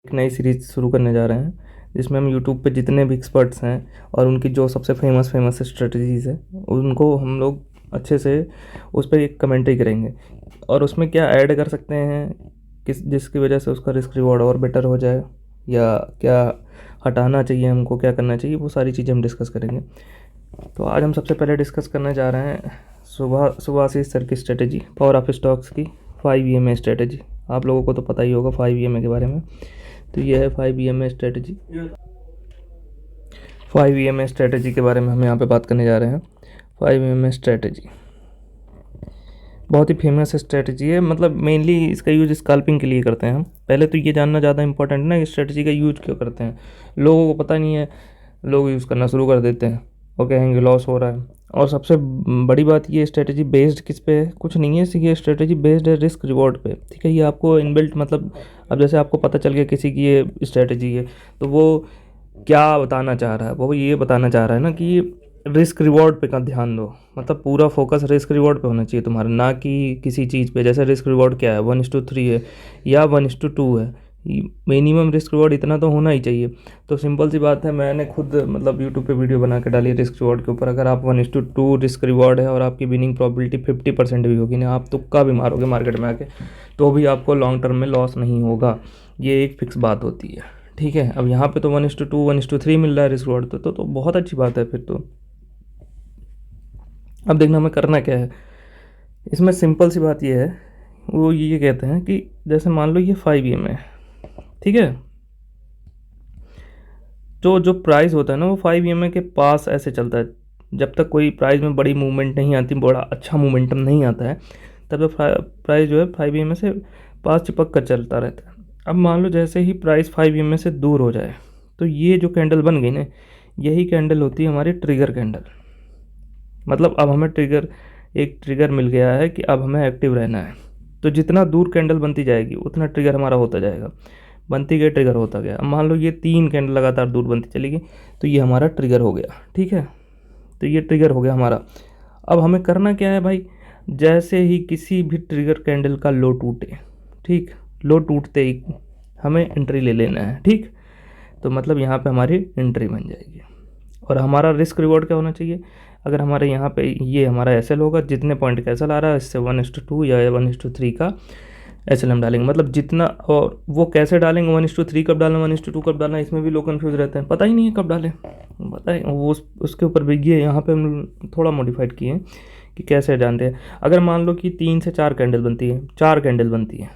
एक नई सीरीज शुरू करने जा रहे हैं जिसमें हम यूट्यूब पे जितने भी एक्सपर्ट्स हैं और उनकी जो सबसे फेमस स्ट्रेटजीज़ है उनको हम लोग अच्छे से उस पर एक कमेंट्री करेंगे और उसमें क्या ऐड कर सकते हैं किस जिसकी वजह से उसका रिस्क रिवॉर्ड और बेटर हो जाए, या क्या हटाना चाहिए, हमको क्या करना चाहिए, वो सारी चीज़ें हम डिस्कस करेंगे। तो आज हम सबसे पहले डिस्कस करने जा रहे हैं सुभाषिस सर की स्ट्रेटजी, पावर ऑफ स्टॉक्स की 5 EMA स्ट्रेटजी। आप लोगों को तो पता ही होगा 5 EMA के बारे में। तो ये है 5 EMA स्ट्रेटजी। 5 EMA स्ट्रेटजी के बारे में हम यहाँ पे बात करने जा रहे हैं। 5 EMA स्ट्रेटजी बहुत ही फेमस स्ट्रेटजी है, मतलब मेनली इसका यूज़ स्कैल्पिंग के लिए करते हैं हम। पहले तो ये जानना ज़्यादा इंपॉर्टेंट है ना, इस स्ट्रेटजी का यूज क्यों करते हैं। लोगों को पता नहीं है, लोग यूज़ करना शुरू कर देते हैं और कहेंगे लॉस हो रहा है। और सबसे बड़ी बात, ये स्ट्रेटजी बेस्ड किस पे है? कुछ नहीं है, ये स्ट्रेटजी बेस्ड है रिस्क रिवॉर्ड पे। ठीक है, ये आपको इनबिल्ट, मतलब अब जैसे आपको पता चल गया किसी की ये स्ट्रेटजी है तो वो क्या बताना चाह रहा है, वो ये बताना चाह रहा है ना कि रिस्क रिवॉर्ड पे का ध्यान दो। मतलब पूरा फोकस रिस्क रिवॉर्ड पे होना चाहिए तुम्हारा, ना कि किसी चीज़ पे। जैसे रिस्क रिवॉर्ड क्या है, 1:3 है या 1:2 है, मिनिमम रिस्क रिवॉर्ड इतना तो होना ही चाहिए। तो सिंपल सी बात है, मैंने खुद मतलब यूट्यूब पे वीडियो बना के डाली रिस्क रिवॉर्ड के ऊपर। अगर आप 1:2 रिस्क रिवॉर्ड है और आपकी विनिंग प्रॉबिलिटी 50% भी होगी ना, आप तुक्का भी मारोगे मार्केट में आके तो भी आपको लॉन्ग टर्म में लॉस नहीं होगा। ये एक फिक्स बात होती है। ठीक है, अब यहाँ पे तो 1:2 1:3 मिल रहा है रिस्क रिवॉर्ड, तो बहुत अच्छी बात है फिर तो। अब देखना हमें करना क्या है इसमें। सिंपल सी बात ये है, वो ये कहते हैं कि जैसे मान लो ये 5 EMA है, ठीक है। तो जो प्राइस होता है ना वो 5 EMA के पास ऐसे चलता है। जब तक कोई प्राइस में बड़ी मूवमेंट नहीं आती, बड़ा अच्छा मोमेंटम नहीं आता है, तब तक प्राइस जो है 5 EMA से पास चिपक कर चलता रहता है। अब मान लो जैसे ही प्राइस 5 EMA से दूर हो जाए तो ये जो कैंडल बन गई ना, यही कैंडल होती है हमारी ट्रिगर कैंडल। मतलब अब हमें एक ट्रिगर मिल गया है कि अब हमें एक्टिव रहना है। तो जितना दूर कैंडल बनती जाएगी उतना ट्रिगर हमारा होता जाएगा, बनती गई ट्रिगर होता गया। अब मान लो ये 3 कैंडल लगातार दूर बनती चलेगी तो ये हमारा ट्रिगर हो गया। ठीक है, तो ये ट्रिगर हो गया हमारा। अब हमें करना क्या है भाई, जैसे ही किसी भी ट्रिगर कैंडल का लो टूटे, ठीक, लो टूटते ही हमें एंट्री ले लेना है। ठीक, तो मतलब यहाँ पे हमारी एंट्री बन जाएगी। और हमारा रिस्क रिवॉर्ड क्या होना चाहिए, अगर हमारे यहाँ पे ये हमारा एस एल होगा, जितने पॉइंट का एस एल आ रहा है इससे 1:2 या 1:3 का एस एल हम डालेंगे। मतलब जितना, और वो कैसे डालेंगे, 1:3 कब डालना, 1:2 कब डालना, इसमें भी लोग कन्फ्यूज़ रहते हैं, पता ही नहीं है कब डालें। पता है वो उसके ऊपर भी ये यहाँ पे हम थोड़ा मॉडिफाइड किए हैं कि कैसे जानते हैं। अगर मान लो कि 3 से 4 कैंडल बनती है, 4 कैंडल बनती है,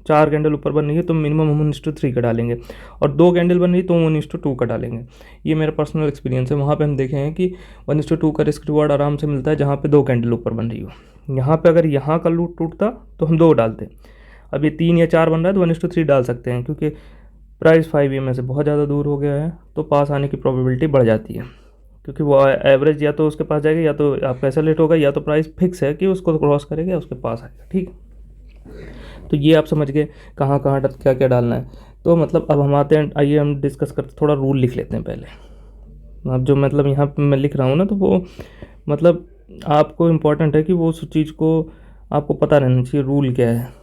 4 कैंडल ऊपर बन रही है तो मिनिमम हम 1:3 का डालेंगे, और 2 कैंडल बन रही है तो 1:2 का डालेंगे। ये मेरा पर्सनल एक्सपीरियंस है। वहाँ पे हम देखे हैं कि 1:2 का रिस्क रिवॉर्ड आराम से मिलता है जहाँ पे 2 कैंडल ऊपर बन रही हो। यहाँ पे अगर यहाँ का लूट टूटता तो हम 2 डालते। अब ये 3 या 4 बन रहा है तो 1:3 डाल सकते हैं, क्योंकि प्राइस 5 EMA से बहुत ज़्यादा दूर हो गया है तो पास आने की प्रोबेबिलिटी बढ़ जाती है। क्योंकि वो एवरेज या तो उसके पास जाएगा या तो आपका ऐसा लेट होगा, या तो प्राइस फिक्स है कि उसको क्रॉस करेगा या उसके पास आएगा। ठीक, तो ये आप समझ गए कहाँ कहाँ क्या क्या डालना है। तो मतलब अब हम आते हैं, आइए हम डिस्कस करते, थोड़ा रूल लिख लेते हैं पहले। अब जो मतलब यहाँ पे मैं लिख रहा हूँ ना, तो वो मतलब आपको इम्पोर्टेंट है कि वो उस चीज़ को आपको पता रहना चाहिए रूल क्या है।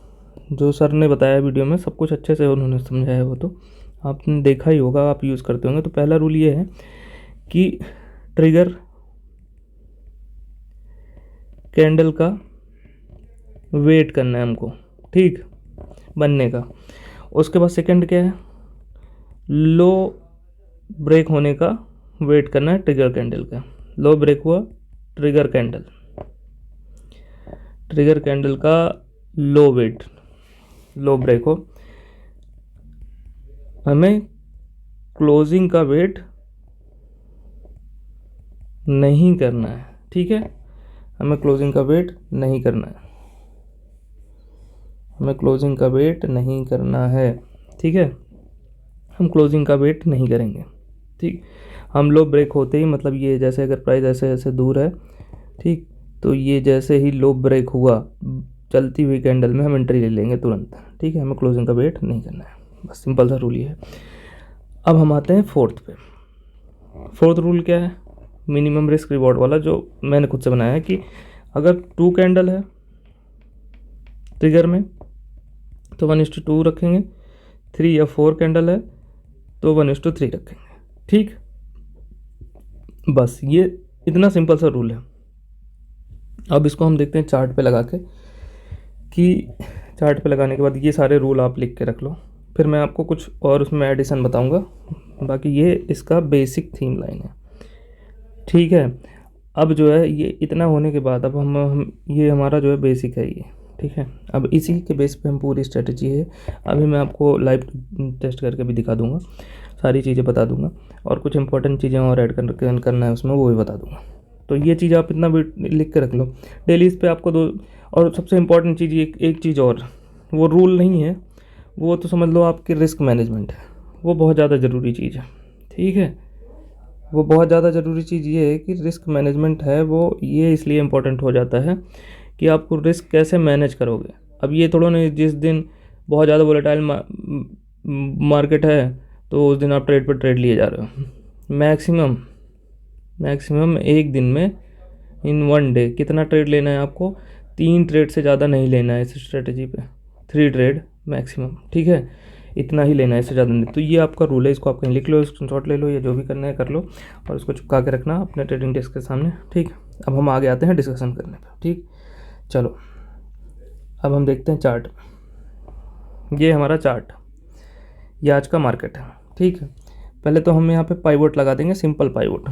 जो सर ने बताया वीडियो में सब कुछ अच्छे से उन्होंने समझाया है, वो तो आपने देखा ही होगा, आप यूज़ करते होंगे। तो पहला रूल ये है कि ट्रिगर कैंडल का वेट करना है हमको, ठीक, बनने का। उसके बाद सेकंड क्या है, लो ब्रेक होने का वेट करना है ट्रिगर कैंडल का। लो ब्रेक हुआ ट्रिगर कैंडल, ट्रिगर कैंडल का लो वेट, लो ब्रेक हो, हमें क्लोजिंग का वेट नहीं करना है। ठीक है, हमें क्लोजिंग का वेट नहीं करना है, हमें क्लोजिंग का वेट नहीं करना है। ठीक है, हम क्लोजिंग का वेट नहीं करेंगे। ठीक, हम लो ब्रेक होते ही, मतलब ये जैसे अगर प्राइस ऐसे ऐसे दूर है, ठीक, तो ये जैसे ही लो ब्रेक हुआ चलती हुई कैंडल में हम एंट्री ले लेंगे तुरंत। ठीक है, हमें क्लोजिंग का वेट नहीं करना है, बस सिंपल सा रूल ये है। अब हम आते हैं फोर्थ पे। फोर्थ रूल क्या है, मिनिमम रिस्क रिवॉर्ड वाला, जो मैंने खुद से बनाया है कि अगर 2 कैंडल है ट्रिगर में तो 1:2 रखेंगे, 3 या 4 कैंडल है तो 1:3 रखेंगे। ठीक, बस ये इतना सिंपल सा रूल है। अब इसको हम देखते हैं चार्ट पे लगा के, कि चार्ट पे लगाने के बाद ये सारे रूल आप लिख के रख लो, फिर मैं आपको कुछ और उसमें एडिशन बताऊंगा। बाकी ये इसका बेसिक थीम लाइन है। ठीक है, अब जो है ये इतना होने के बाद अब हम ये हमारा जो है बेसिक है ये। ठीक है, अब इसी के बेस पे हम पूरी स्ट्रेटजी है, अभी मैं आपको लाइव टेस्ट करके भी दिखा दूंगा, सारी चीज़ें बता दूंगा, और कुछ इंपॉर्टेंट चीज़ें और ऐड करना है उसमें, वो भी बता दूंगा। तो ये चीज़ आप इतना भी लिख के रख लो डेली इस पे आपको दो। और सबसे इम्पोर्टेंट चीज़ एक चीज़ और, वो रूल नहीं है, वो तो समझ लो आपकी रिस्क मैनेजमेंट है, वो बहुत ज़्यादा ज़रूरी चीज़ है। ठीक है, वो बहुत ज़्यादा ज़रूरी चीज़ ये है कि रिस्क मैनेजमेंट है, वो ये इसलिए इम्पोर्टेंट हो जाता है कि आपको रिस्क कैसे मैनेज करोगे। अब ये थोड़ा नहीं जिस दिन बहुत ज़्यादा वोलेटाइल मार्केट है तो उस दिन आप ट्रेड पर ट्रेड लिए जा रहे हो। मैक्सिमम एक दिन में, इन वन डे कितना ट्रेड लेना है आपको, 3 ट्रेड से ज़्यादा नहीं लेना है इस स्ट्रेटजी पे, 3 ट्रेड मैक्सिमम। ठीक है, इतना ही लेना है, इससे ज़्यादा नहीं। तो ये आपका रूल है, इसको आप कहीं लिख लो, स्क्रीनशॉट ले लो, या जो भी करना है कर लो, और इसको चिपका के रखना अपने ट्रेडिंग डेस्क के सामने। ठीक, अब हम आगे आते हैं डिस्कशन करने पर। ठीक, चलो अब हम देखते हैं चार्ट। ये हमारा चार्ट, ये आज का मार्केट है। ठीक है, पहले तो हम यहाँ पे पाइवोट लगा देंगे, सिंपल पाइवोट।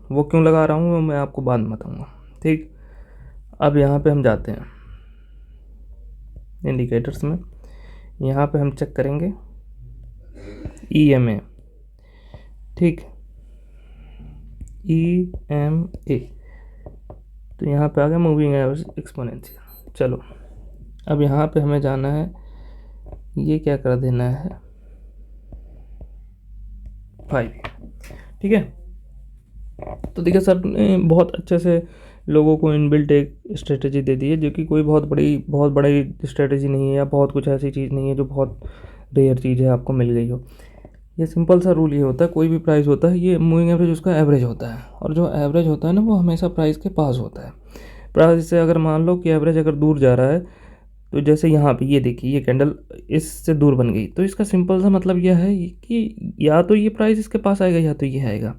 वो क्यों लगा रहा हूँ वो मैं आपको बाद में बताऊँगा। ठीक, अब यहाँ पे हम जाते हैं इंडिकेटर्स में, यहाँ पे हम चेक करेंगे EMA। ठीक, EMA, तो यहाँ पे आ गया मूविंग एवरेज एक्सपोनेंशियल। चलो अब यहाँ पे हमें जाना है, ये क्या कर देना है 5। ठीक है, तो देखिए सर ने बहुत अच्छे से लोगों को इनबिल्ट एक स्ट्रेटजी दे दी है, जो कि कोई बहुत बड़ी स्ट्रेटजी नहीं है, या बहुत कुछ ऐसी चीज़ नहीं है जो बहुत रेयर चीज़ है आपको मिल गई हो। ये सिंपल सा रूल ये होता है, कोई भी प्राइस होता है, ये मूविंग एवरेज उसका एवरेज होता है, और जो एवरेज होता है ना वो हमेशा प्राइस के पास होता है। प्राइस से अगर मान लो कि एवरेज अगर दूर जा रहा है, तो जैसे यहाँ पे ये देखिए ये कैंडल इससे दूर बन गई, तो इसका सिंपल सा मतलब यह है कि या तो ये प्राइस इसके पास आएगा या तो ये आएगा।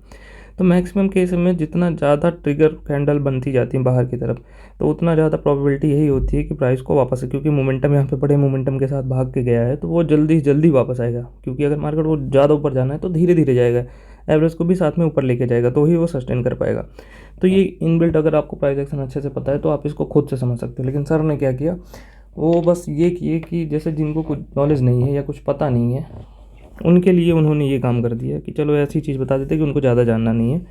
तो मैक्सिमम केस में जितना ज़्यादा ट्रिगर कैंडल बनती जाती है बाहर की तरफ, तो उतना ज़्यादा प्रोबेबिलिटी यही होती है कि प्राइस को वापस, क्योंकि मोमेंटम यहाँ पे बड़े मोमेंटम के साथ भाग के गया है, तो वो जल्दी जल्दी वापस आएगा। क्योंकि अगर मार्केट को ज़्यादा ऊपर जाना है तो धीरे धीरे जाएगा, एवरेज को भी साथ में ऊपर लेके जाएगा, तो ही वो सस्टेन कर पाएगा। तो ये इनबिल्ट, अगर आपको प्राइस एक्शन अच्छे से पता है तो आप इसको खुद से समझ सकते हो। लेकिन सर ने क्या किया, वो बस ये किए कि जैसे जिनको कुछ नॉलेज नहीं है या कुछ पता नहीं है, उनके लिए उन्होंने ये काम कर दिया कि चलो ऐसी चीज़ बता देते कि उनको ज़्यादा जानना नहीं है।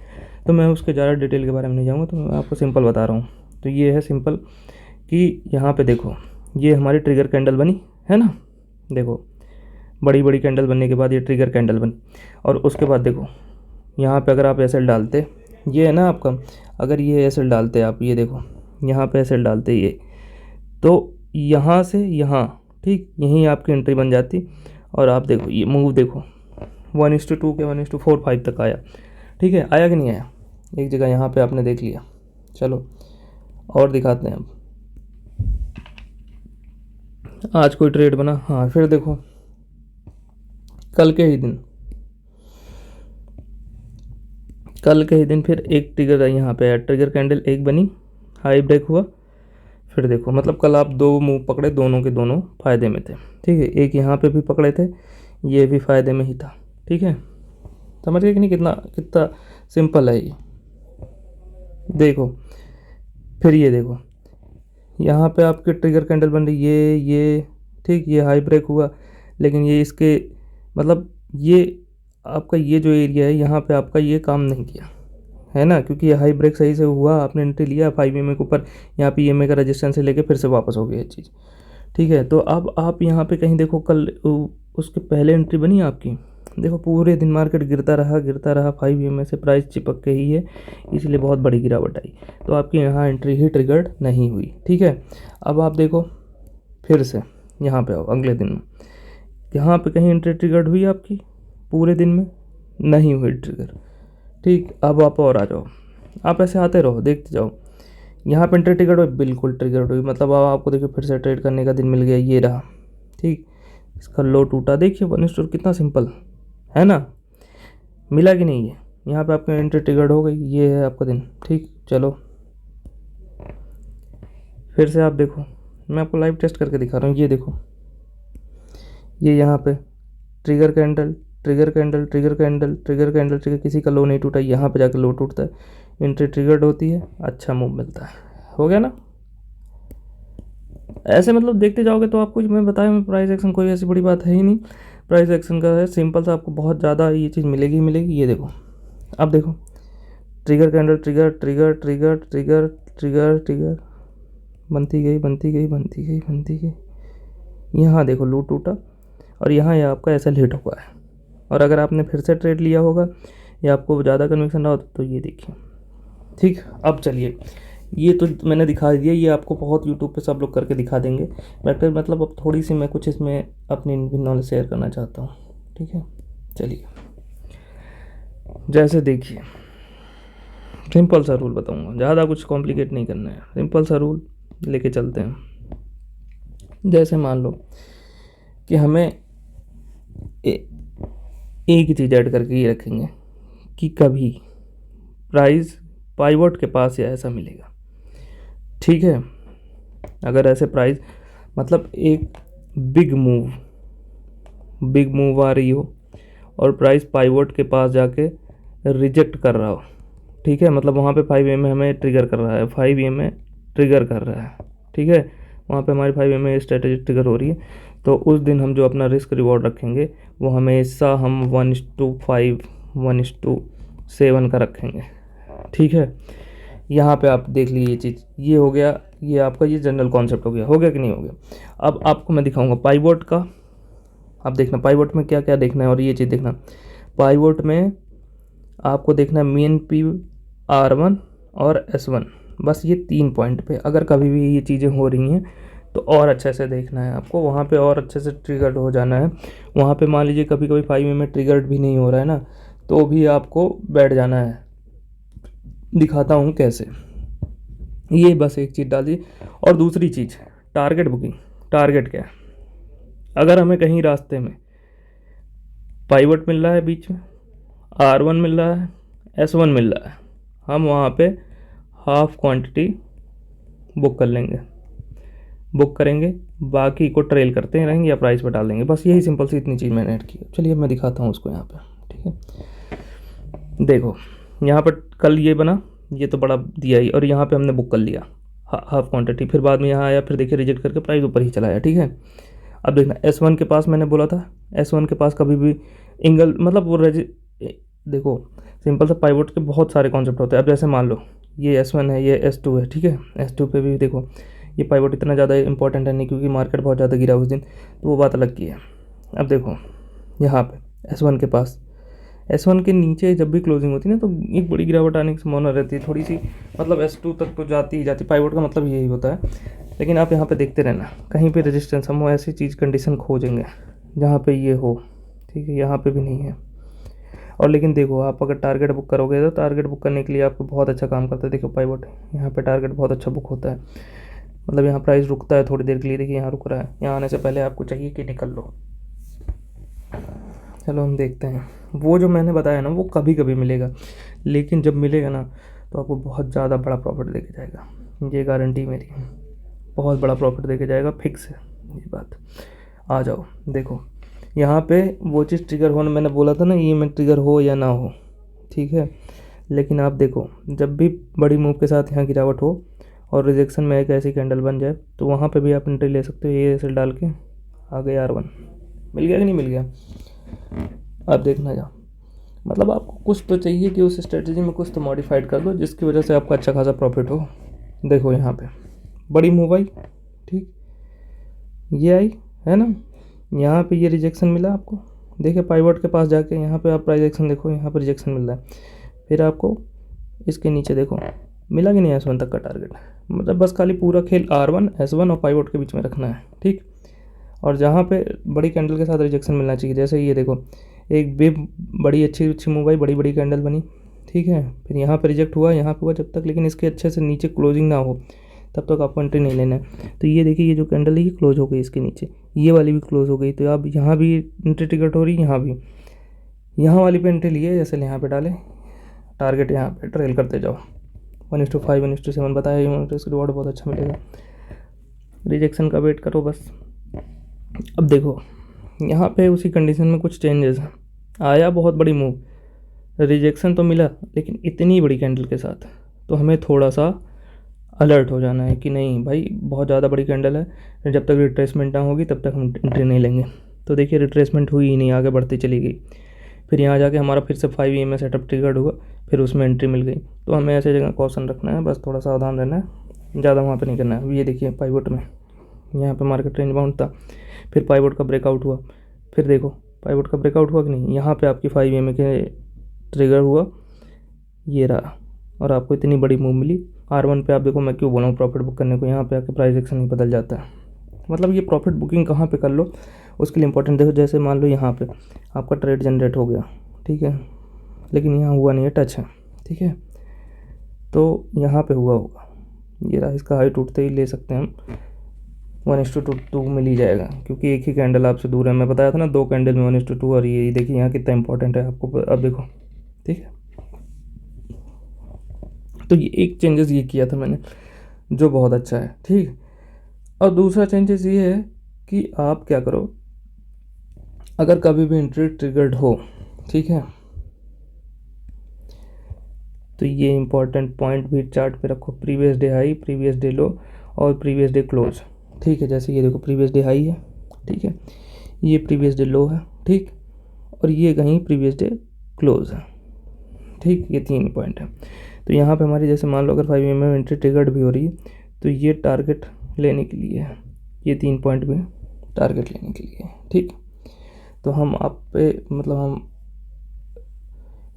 तो मैं उसके ज़्यादा डिटेल के बारे में नहीं जाऊँगा, तो मैं आपको सिंपल बता रहा हूँ। तो ये है सिंपल कि यहाँ पे देखो, ये हमारी ट्रिगर कैंडल बनी है ना, देखो बड़ी बड़ी कैंडल बनने के बाद ये ट्रिगर कैंडल बनी, और उसके बाद देखो यहाँ पे अगर आप एसएल डालते, ये है ना आपका, अगर ये एसएल डालते आप, ये देखो यहाँ पे एसएल डालते ये, तो यहाँ से यहाँ, ठीक यहीं आपकी एंट्री बन जाती। और आप देखो ये मूव देखो 1:2 के 1:4 5 तक आया। ठीक है, आया कि नहीं आया, एक जगह यहाँ पे आपने देख लिया। चलो और दिखाते हैं अब, आज कोई ट्रेड बना, हाँ फिर देखो कल के ही दिन फिर एक ट्रिगर यहाँ पे आया, ट्रिगर कैंडल एक बनी, हाई ब्रेक हुआ, फिर देखो मतलब कल आप 2 मूव पकड़े, दोनों के दोनों फ़ायदे में थे। ठीक है, एक यहाँ पे भी पकड़े थे, ये भी फ़ायदे में ही था। ठीक है, समझ गए कि नहीं, कितना सिंपल है ये। देखो फिर ये देखो यहाँ पे आपके ट्रिगर कैंडल बन रही, ये ठीक, ये हाई ब्रेक हुआ, लेकिन ये इसके मतलब ये आपका ये जो एरिया है यहाँ पे आपका ये काम नहीं किया है ना, क्योंकि ये हाई ब्रेक सही से हुआ, आपने एंट्री लिया 5 EMA के ऊपर, यहाँ पे EMA का रेजिस्टेंस से लेके फिर से वापस हो गई ये चीज़। ठीक है, तो अब आप यहाँ पे कहीं देखो, कल उसके पहले एंट्री बनी आपकी, देखो पूरे दिन मार्केट गिरता रहा 5 EMA से प्राइस चिपक के ही है, इसलिए बहुत बड़ी गिरावट आई, तो आपकी यहाँ एंट्री ही ट्रिगर्ड नहीं हुई। ठीक है, अब आप देखो फिर से यहाँ पे आओ, अगले दिन में यहाँ पे कहीं एंट्री ट्रिगर्ड हुई आपकी, पूरे दिन में नहीं हुई ट्रिगर। ठीक, अब आप और आ जाओ, आप ऐसे आते रहो, देखते जाओ, यहाँ पे एंट्री ट्रिगर्ड हुई, बिल्कुल ट्रिगर्ड हुई, मतलब अब आपको देखिए फिर से ट्रेड करने का दिन मिल गया, ये रहा। ठीक, इसका लो टूटा, देखिए 1:2 कितना सिंपल है ना, मिला कि नहीं है। यहाँ पे आपकी एंट्री ट्रिगर्ड हो गई, ये है आपका दिन। ठीक, चलो फिर से आप देखो, मैं आपको लाइव टेस्ट करके दिखा रहा हूँ। ये देखो, ये यहाँ पे trigger candle, trigger candle, trigger candle, trigger candle, trigger, किसी का लो नहीं टूटा, यहाँ पे जाकर लो टूटता है, एंट्री ट्रिगर्ड होती है, अच्छा मूव मिलता है। हो गया ना। ऐसे मतलब देखते जाओगे तो आपको मैं बताया, प्राइस एक्शन कोई ऐसी बड़ी बात है ही नहीं, प्राइस एक्शन का है सिंपल सा, आपको बहुत ज़्यादा ये चीज़ मिलेगी ही मिलेगी। ये देखो, अब देखो trigger candle, trigger trigger trigger trigger trigger trigger, बनती गई बनती गई बनती गई बनती गई, यहाँ देखो लो टूटा, और यहाँ ये आपका ऐसा हिट हुआ है। और अगर आपने फिर से ट्रेड लिया होगा या आपको ज़्यादा कन्विक्शन रहा हो तो ये देखिए। ठीक, अब चलिए, ये तो मैंने दिखा दिया, ये आपको बहुत यूट्यूब पे सब लोग करके दिखा देंगे, बट मतलब अब थोड़ी सी मैं कुछ इसमें अपनी नॉलेज शेयर करना चाहता हूँ। ठीक है, चलिए, जैसे देखिए, सिंपल सा रूल बताऊँगा, ज़्यादा कुछ कॉम्प्लिकेट नहीं करना है, सिंपल सा रूल लेके चलते हैं। जैसे मान लो कि हमें एक ही चीज़ ऐड करके ये रखेंगे कि कभी प्राइस पाइवट के पास या ऐसा मिलेगा। ठीक है, अगर ऐसे प्राइस मतलब एक बिग मूव आ रही हो और प्राइस पाइवट के पास जाके रिजेक्ट कर रहा हो, ठीक है, मतलब वहाँ पे 5 EMA हमें ट्रिगर कर रहा है, 5 EMA ट्रिगर कर रहा है, ठीक है, वहाँ पे हमारी 5 EMA स्ट्रेटेजी ट्रिगर हो रही है, तो उस दिन हम जो अपना रिस्क रिवॉर्ड रखेंगे वो हमेशा हम 1:5 1:7 का रखेंगे। ठीक है, यहाँ पे आप देख लीजिए ये चीज़, ये हो गया, ये आपका ये जनरल कॉन्सेप्ट हो गया कि नहीं हो गया। अब आपको मैं दिखाऊंगा पाइवट का, आप देखना पाइवट में क्या क्या देखना है, और ये चीज़ देखना, पाइवट में आपको देखना है मेन पी, R1 और S1, बस ये 3 पॉइंट पे अगर कभी भी ये चीज़ें हो रही हैं तो और अच्छे से देखना है आपको, वहाँ पे और अच्छे से ट्रिगर्ड हो जाना है। वहाँ पे मान लीजिए कभी कभी 5 में ट्रिगर्ड भी नहीं हो रहा है ना, तो भी आपको बैठ जाना है। दिखाता हूँ कैसे, ये बस एक चीज़ डाल दी। और दूसरी चीज़, टारगेट बुकिंग। टारगेट क्या है, अगर हमें कहीं रास्ते में पाइवट मिल रहा है, बीच में R1 मिल रहा है, S1 मिल रहा है, हम वहाँ पे हाफ क्वांटिटी बुक कर लेंगे, बुक करेंगे, बाकी को ट्रेल करते रहेंगे या प्राइस पर डाल देंगे। बस यही सिंपल सी इतनी चीज़ मैंने ऐड की। चलिए मैं दिखाता हूँ उसको यहाँ पे। ठीक है, देखो यहाँ पर कल ये बना, ये तो बड़ा दिया ही, और यहाँ पे हमने बुक कर लिया हाफ क्वांटिटी, फिर बाद में यहाँ आया, फिर देखिए रिजेक्ट करके प्राइस ऊपर ही चलाया। ठीक है, अब देखना S1 के पास मैंने बोला था, S1 के पास कभी भी इंगल मतलब वो देखो सिंपल सा पाइवट के बहुत सारे कॉन्सेप्ट होते हैं। अब जैसे मान लो ये S1 है, ये S2 है, ठीक है, S2 पे भी देखो ये पाइवट इतना ज़्यादा इंपॉर्टेंट है नहीं, क्योंकि मार्केट बहुत ज़्यादा गिरा उस दिन, तो वो बात अलग की है। अब देखो यहाँ पे S1 के पास, S1 के नीचे जब भी क्लोजिंग होती है ना तो एक बड़ी गिरावट आने की संभावना रहती है थोड़ी सी, मतलब S2 तक तो जाती ही जाती, पाइवट का मतलब यही होता है। लेकिन आप यहाँ पे देखते रहना, कहीं पे रेजिस्टेंस हम ऐसी चीज़ कंडीशन खोजेंगे जहाँ पे ये हो। ठीक है, यहाँ पे भी नहीं है। और लेकिन देखो आप अगर टारगेट बुक करोगे तो टारगेट बुक करने के लिए आपको बहुत अच्छा काम करता है। देखो पाइवट यहाँ पे टारगेट बहुत अच्छा बुक होता है, मतलब यहाँ प्राइस रुकता है थोड़ी देर के लिए, देखिए यहाँ रुक रहा है, यहाँ आने से पहले आपको चाहिए कि निकल लो। चलो हम देखते हैं, वो जो मैंने बताया ना वो कभी कभी मिलेगा, लेकिन जब मिलेगा ना तो आपको बहुत ज़्यादा बड़ा प्रॉफिट देके जाएगा, ये गारंटी मेरी, बहुत बड़ा प्रॉफिट देके जाएगा, फिक्स है ये बात। आ जाओ देखो यहाँ पे वो चीज़ ट्रिगर होने, मैंने बोला था ना ये में ट्रिगर हो या ना हो, ठीक है, लेकिन आप देखो जब भी बड़ी मूव के साथ यहाँ गिरावट हो और रिजेक्शन में एक ऐसी कैंडल बन जाए तो वहाँ पे भी आप एंट्री ले सकते हो, ये ऐसे डाल के आ गए R1, मिल गया कि नहीं मिल गया। अब देखना जा, मतलब आपको कुछ तो चाहिए कि उस स्ट्रेटजी में कुछ तो मॉडिफाइड कर दो जिसकी वजह से आपका अच्छा खासा प्रॉफिट हो। देखो यहाँ पे बड़ी मूव आई, ठीक, ये आई है ना, यहाँ पे ये रिजेक्शन मिला आपको, देखिए पाइवट के पास जाके यहाँ पे आप प्राइस एक्शन देखो, यहाँ पे रिजेक्शन मिल रहा है, फिर आपको इसके नीचे देखो मिला कि नहीं S1 तक का टारगेट, मतलब बस खाली पूरा खेल R1 S1 और पाइवट के बीच में रखना है। ठीक, और जहाँ पे बड़ी कैंडल के साथ रिजेक्शन मिलना चाहिए, जैसे ये देखो एक भी बड़ी अच्छी मूव आई, बड़ी बड़ी कैंडल बनी, ठीक है, फिर यहाँ पे रिजेक्ट हुआ, यहाँ पे हुआ, जब तक लेकिन इसके अच्छे से नीचे क्लोजिंग ना हो तब तक आपको एंट्री नहीं लेना है। तो ये देखिए, ये जो कैंडल है ये क्लोज हो गई इसके नीचे, ये वाली भी क्लोज हो गई, तो अब यहाँ भी एंट्री टिकट हो रही है, यहाँ भी, यहाँ वाली पे एंट्री लिए, जैसे यहाँ पे डाले टारगेट, यहाँ पे ट्रेल करते जाओ। 1:5 1:7 बताया, इसका रिवॉर्ड बहुत अच्छा मिलेगा। रिजेक्शन का वेट करो बस। अब देखो यहाँ पे उसी कंडीशन में कुछ चेंजेस हैं, आया बहुत बड़ी मूव, रिजेक्शन तो मिला, लेकिन इतनी बड़ी कैंडल के साथ, तो हमें थोड़ा सा अलर्ट हो जाना है कि नहीं भाई बहुत ज़्यादा बड़ी कैंडल है, जब तक रिट्रेसमेंट ना होगी तब तक हम एंट्री नहीं लेंगे। तो देखिए रिट्रेसमेंट हुई ही नहीं, आगे बढ़ती चली गई, फिर यहाँ जाके हमारा फिर से 5 EMA सेटअप ट्रिगर्ड हुआ, फिर उसमें एंट्री मिल गई। तो हमें ऐसे जगह कॉशन रखना है, बस थोड़ा सावधान रहना है, ज़्यादा वहाँ पे नहीं करना है। ये देखिए पाइवट में यहाँ पे मार्केट रेंज बाउंड था, फिर पाइवट का ब्रेकआउट हुआ, फिर देखो पाइवट का ब्रेकआउट हुआ कि नहीं, यहाँ पे आपकी 5 EMA के ट्रिगर हुआ, ये रहा, और आपको इतनी बड़ी मूव मिली। R1 पे आप देखो, मैं क्यों बोला हूँ प्रॉफिट बुक करने को, यहाँ पे आके प्राइस एक्शन ही बदल जाता है। मतलब ये प्रॉफिट बुकिंग कहाँ पे कर लो उसके लिए इंपॉर्टेंट। देखो जैसे मान लो यहाँ पे आपका ट्रेड जनरेट हो गया, ठीक है, लेकिन यहाँ हुआ नहीं है, टच है, ठीक है, तो यहाँ पे हुआ होगा, ये रहा, इसका हाई टूटते ही ले सकते हैं हम, 1:2 मिल ही जाएगा, क्योंकि एक ही कैंडल आपसे दूर है। मैं बताया था ना 2 कैंडल में 1:2, और ये देखिए यहाँ कितना इंपॉर्टेंट है आपको, अब देखो, ठीक है। तो ये एक चेंजेस ये किया था मैंने, जो बहुत अच्छा है, ठीक। और दूसरा चेंजेस ये है कि आप क्या करो, अगर कभी भी एंट्री ट्रिगर्ड हो, ठीक है, तो ये इंपॉर्टेंट पॉइंट भी चार्ट पे रखो, previous day high, previous day लो और प्रीवियस डे क्लोज, ठीक है। जैसे ये देखो प्रीवियस डे हाई है, ठीक है, ये प्रीवियस डे लो है, ठीक, और ये कहीं प्रीवियस डे क्लोज है, ठीक, ये 3 पॉइंट है। तो यहाँ पे हमारी जैसे मान लो अगर 5 EMA एंट्री ट्रिगर्ड भी हो रही है, तो ये टारगेट लेने के लिए है, ये 3 पॉइंट भी टारगेट लेने के लिए, ठीक। तो हम आप पे मतलब हम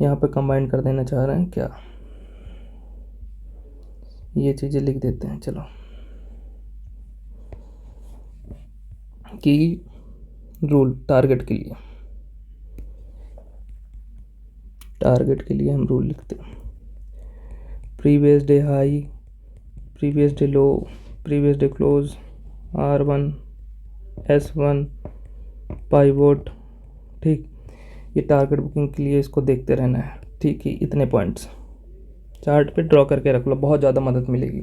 यहाँ पे कंबाइन कर देना चाह रहे हैं क्या, ये चीज़ें लिख देते हैं, चलो, कि रूल टारगेट के लिए हम रूल लिखते हैं, previous day high, previous day लो, previous day close, R1 S1 pivot, ठीक। ये टारगेट बुकिंग के लिए इसको देखते रहना है, ठीक है। इतने पॉइंट्स चार्ट पे ड्रॉ करके रख लो, बहुत ज़्यादा मदद मिलेगी।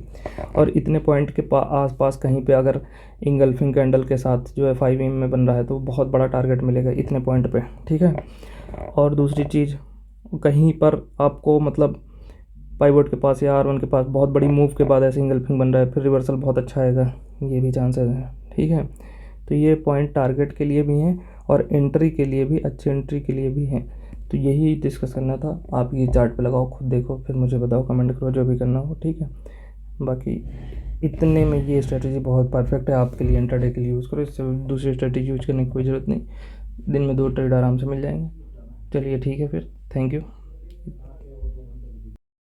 और इतने पॉइंट के आसपास कहीं पे अगर इंगल्फिंग कैंडल के साथ जो है 5 EMA बन रहा है, तो बहुत बड़ा टारगेट मिलेगा इतने पॉइंट पे, ठीक है। और दूसरी चीज़, कहीं पर आपको मतलब पाइवट के पास या R1 के पास बहुत बड़ी मूव के बाद ऐसे इंगल्फिंग बन रहा है, फिर रिवर्सल बहुत अच्छा आएगा, ये भी चांसेस हैं, ठीक है। तो ये पॉइंट टारगेट के लिए भी हैं और एंट्री के लिए भी, अच्छी एंट्री के लिए भी हैं। तो यही डिस्कस करना था। आप ये चार्ट पे लगाओ, खुद देखो, फिर मुझे बताओ, कमेंट करो, जो भी करना हो, ठीक है। बाकी इतने में ये स्ट्रेटजी बहुत परफेक्ट है आपके लिए, इंट्राडे के लिए यूज़ करो, इससे दूसरी स्ट्रेटजी यूज़ करने की कोई ज़रूरत नहीं। दिन में 2 ट्रेड आराम से मिल जाएंगे। चलिए ठीक है फिर, थैंक यू।